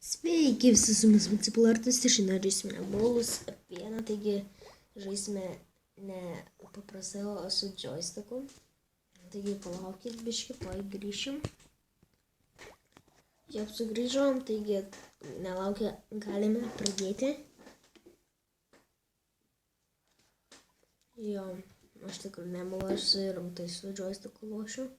Sveiki, visi su mumis Multiplaartas ir šiandien žaisime Bolus vieną, taigi žaisime ne paprastai, o su joysticku. Taigi palaukit biškį, grįšim. Jau sugrįžom, taigi nelaukia, galime pradėti. Jo, aš tikrai nemalosiu ir rimtai su joysticku lošiu.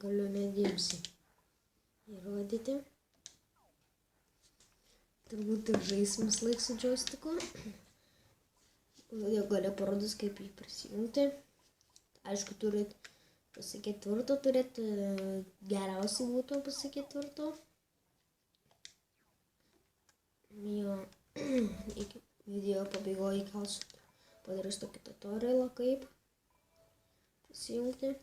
Galiu netgi įrodyti. Turbūt ir žaisim laik su joysticku. Galiu parodys, kaip jį prisijungti. Aišku, turit pasiketvirto, geriausiai būtų pasiketvirto. Jo, iki video pabaigoje įkalsiu padarys tokį tutorialą, kaip prisijungti.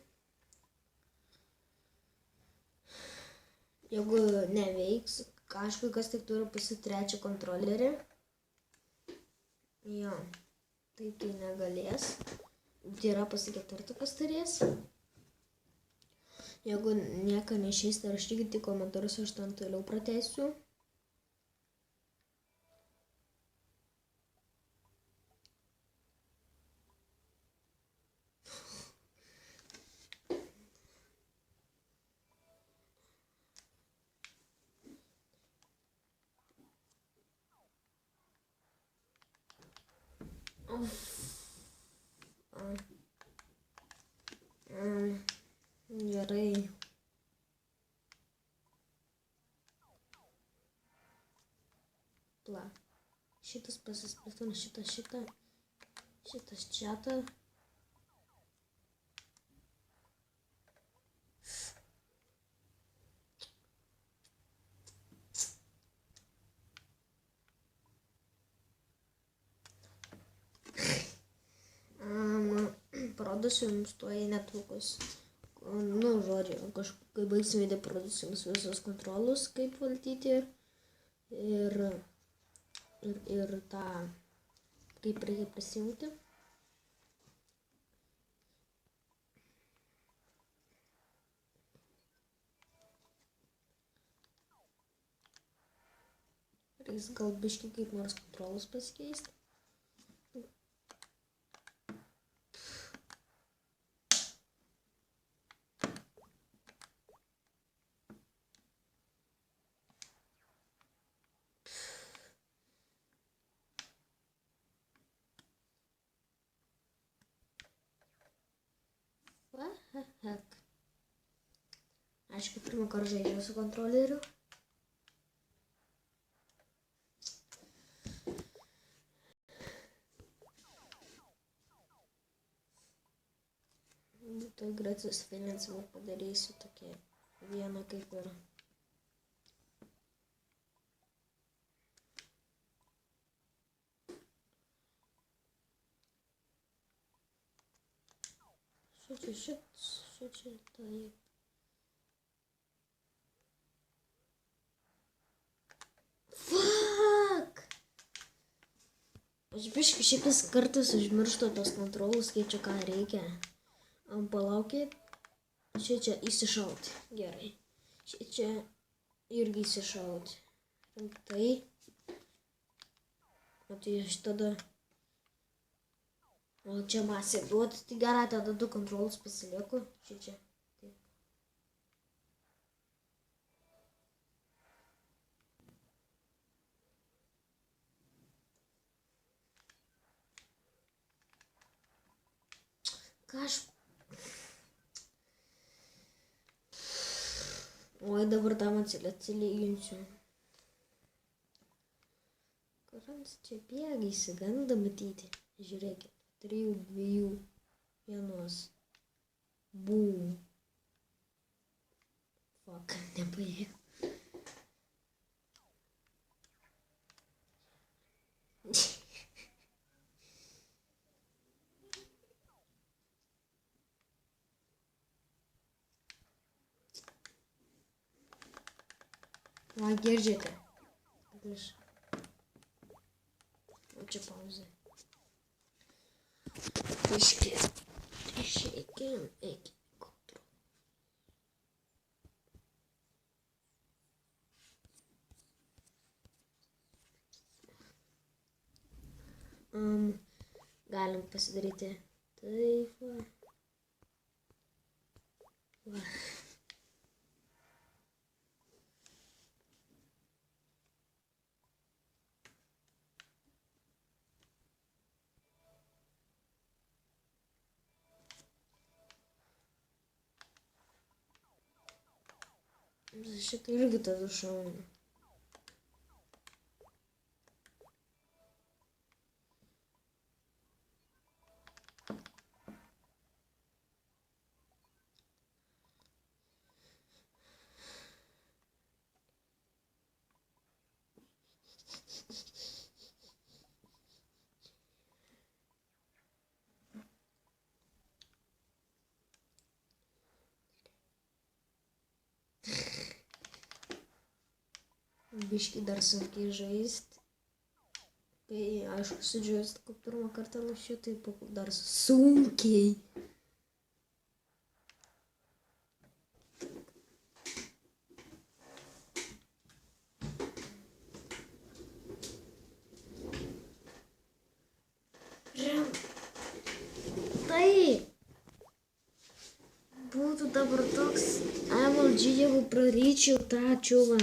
Jeigu neveiks, kažkas tik turi pasitrečią kontrolerį. Jo, taip tai negalės. Tai yra pasiketvirto, kas turės. Jeigu nieko neišeis, tai rašykite komentarus, aš ten toliau pratęsiu. Gerai. Pla. Šitas pasisplitina, šitas čiatą. Parodysiu jums tuoj netrukus. Žodžiu, kai baigsim video, parodysiu jums visus kontrolus, kaip valdyti ir tą, kaip reikia prisijungti. Reiks gal biškį kaip nors kontrolus pasikeisti. Aišku, pirmą kartą žaidžiu su kontroleriu. Tai gratis finansavimą padarysiu tokie vieną kaip ir. Šučiu taip. Fuck! Aš biškai šitas kartas užmirštu tos kontrolus, kaip čia ką reikia. Palaukit. Čia įsišauti. Gerai. Čia irgi įsišauti. Rimtai. O tai aš tada... O čia masė duoti, tai gerai, tada du kontrolus pasilieku. Čia. Taip. Ką aš... Oi, dabar tam atsilyginsiu. Kurams čia bėga įsiganda matyti. Žiūrėkit. 3, 2, 1. Boom. Fuck, nepaėjo. Va, girdžiate. O čia pauzė. Išeikim, eikim. Galim pasidaryti taip va. Šitą irgi tada šauna. Biškį dar sunkiai žaist. Kai, aišku, su džoistiku pirmą kartą lošiu, tai dar sunkiai. Tai būtų dabar toks MLG, jeigu praryčiau tą čiulą.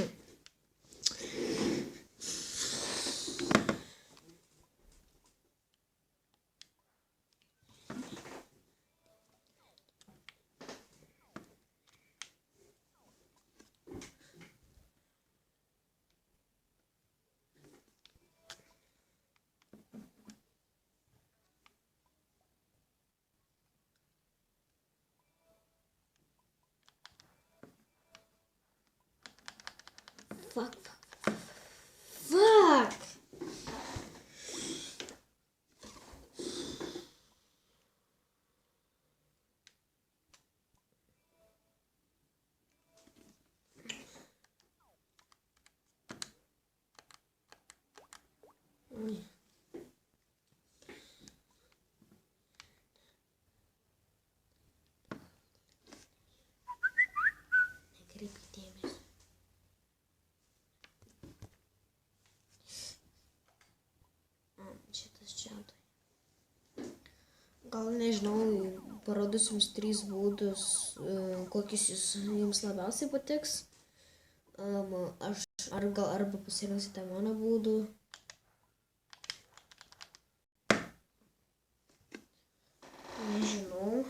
Fuck. Oi. Nekreipk dėmesio. Šitas čia. Gal nežinau, parodysiu jums 3 būdus, kokius jums labiausiai patiks. Aš arba pasirinksite mano būdų. Nežinau.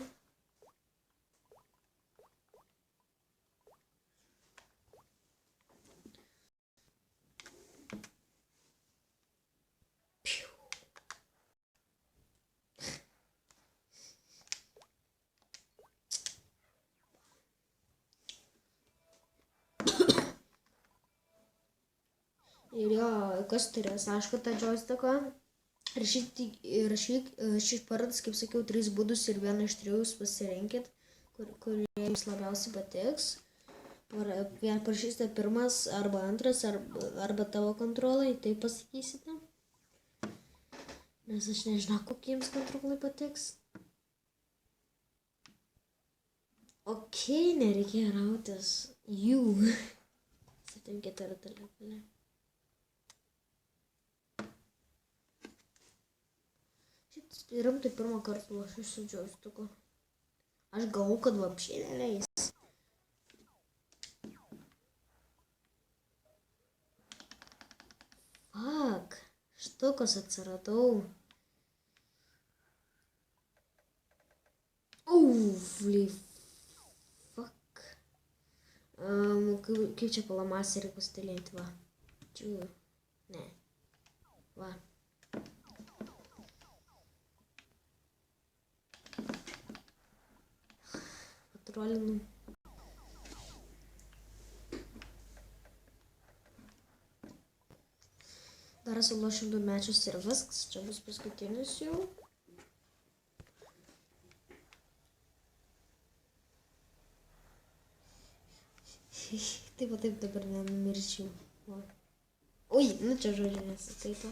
Ir jo, kas turės, aišku, tą joystiką. Rašyk šis parodas, kaip sakiau, 3 būdus ir vieną iš 3 jūs pasirinkit, kurie jums labiausiai patiks. Parašysite pirmas arba antras, arba tavo kontrolai, tai pasakysite. Nes aš nežinau, kokie jums kontrolai patiks. Okei, nereikia rautis. Jų. 7-4 telefonė. Rimtai pirmą kartą lošiu su joystiku. Aš galvoju, kad vapšiai neleis. Fuck. Štukas atsiradau. Ufly. Fuck. Kaip čia palamasį pasidalinti, va. Čia. Ne. Va. Patrolinu. Dar esu lošim 2 mečius ir viskas. Čia bus paskutinis jau. Taip, o taip dabar nenumirčiau. Va. Ui, nu čia žodžiu nesikaito.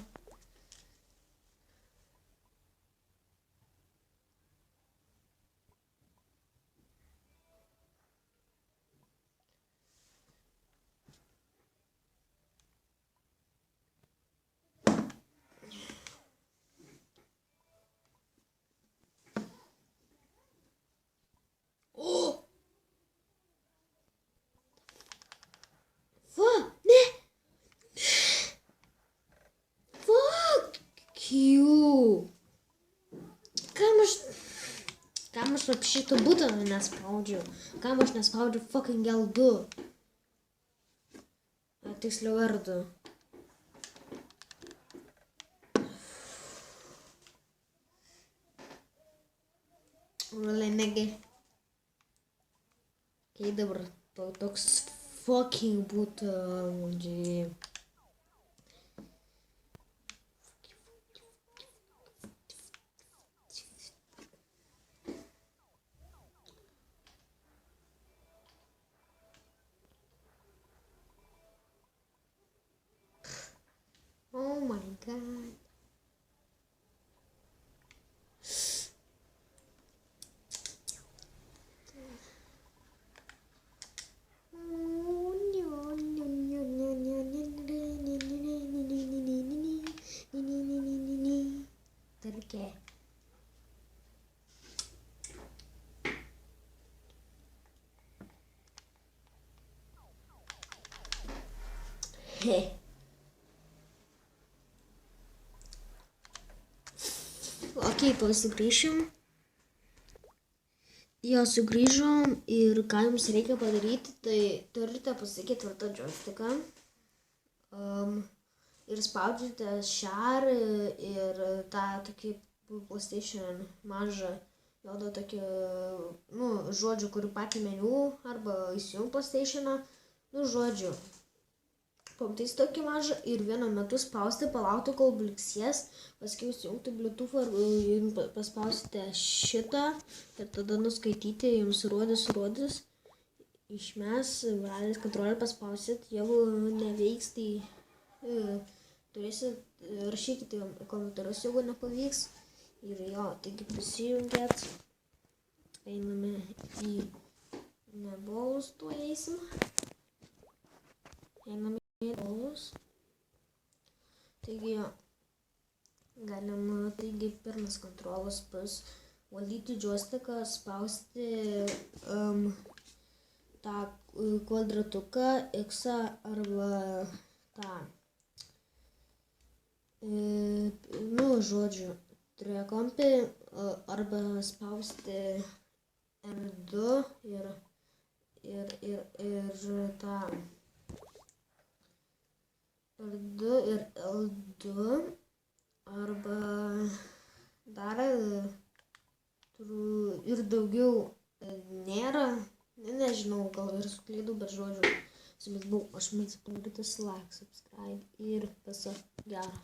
O! Va, ne! Fuck you! Kam aš šito butano nespaudžiau? Kam aš nespaudžiau fucking L2? Tiksliau R2. Really, negi. Kai dabar toks fucking būtų, džiai. Oh my god. Terke. Heh. Ok, sugrįšim. Jo, sugrįžom ir ką jums reikia padaryti, tai turite pasakyti tvirtą joystiką. Ir spaudžiate share ir tą tokį PlayStation mažą juodą tokį, žodžiu, kurį patį meniu arba įsijung PlayStationą, žodžiu. Pamatys tokį mažą ir vienu metu spausti, palaukti, kol bliksės, paskui įsijungti Bluetooth'ą ir paspausite šitą ir tada nuskaityti, jums rodys. Išmes, valis kontrolę paspausit, jeigu neveiks, tai turėsit, rašykite komentarus, jeigu nepavyks. Ir jo, taigi prisijungėt, einame į nebolus, tuo eisim. Einame bolus. Taigi, galima, pirmas kontrolas bus valdyti joystiką, spausti tą kvadratuką, X arba tą, žodžiu, trikampį arba spausti R2 ir tą R2 ir L2 arba dar ir daugiau nėra, nežinau, gal ir suklydau, bet žodžiu, su jumis buvau aš, Maitis, like, subscribe ir viso gero.